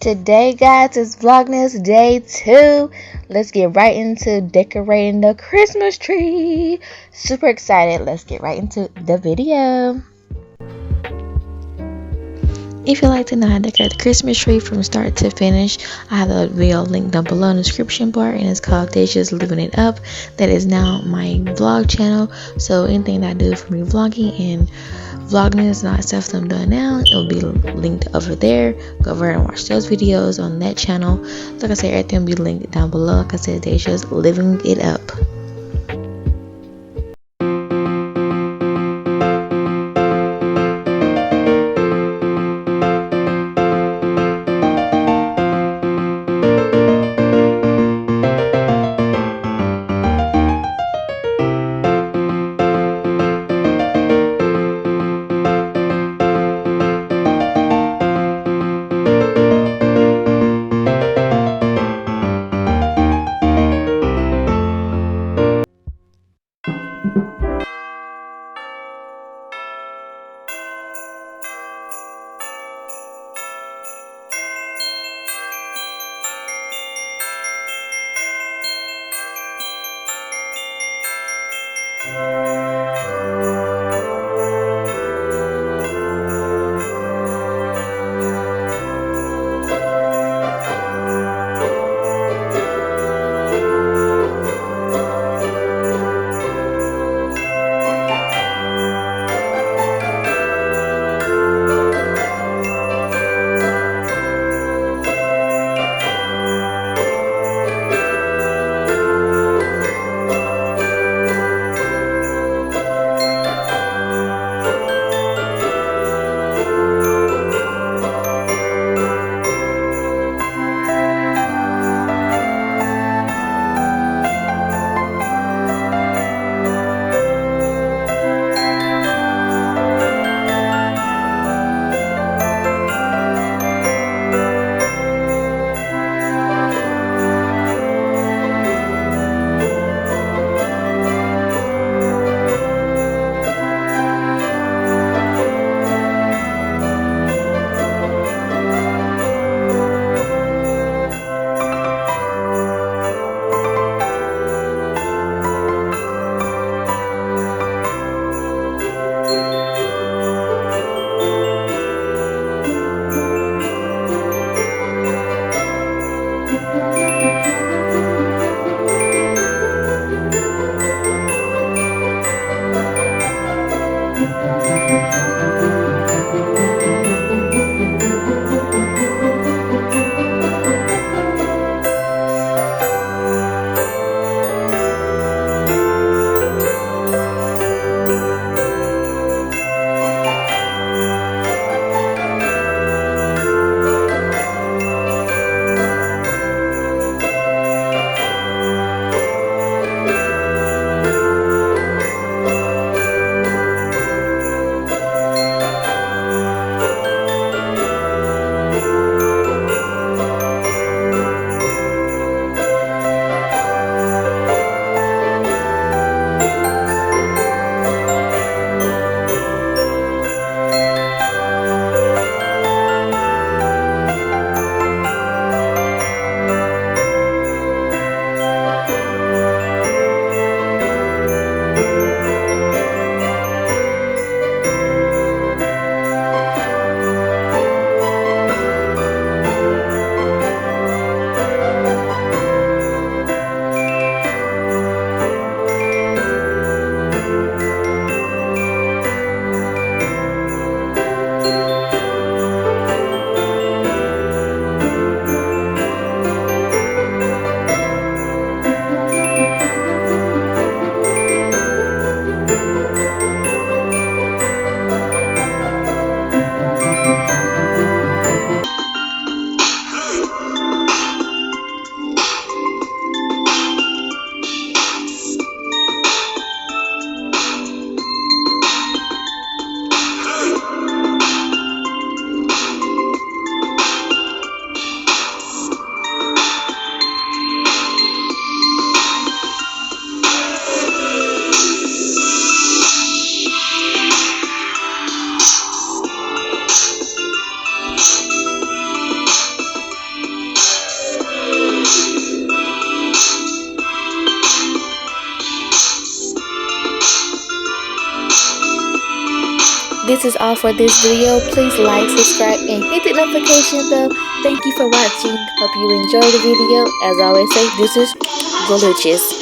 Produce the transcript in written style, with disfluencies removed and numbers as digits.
Today, guys, is Vlogmas day 2. Let's get right into decorating the Christmas tree. Super excited. Let's get right into the video. If you'd like to know how to decorate the Christmas tree from start to finish, I have a video linked down below in the description bar, and it's called Deja'S Living It Up. That is now my vlog channel. So anything that I do for me vlogging and Vlogmas and all that stuff that I'm doing now, it will be linked over there. Go over and watch those videos on that channel. Like I said, everything will be linked down below. Like I said, Deja'S Living It Up. this is all for this video. Please like, subscribe, and hit the notification bell. Thank you for watching. Hope you enjoyed the video. As I always say, this is Vlogmas.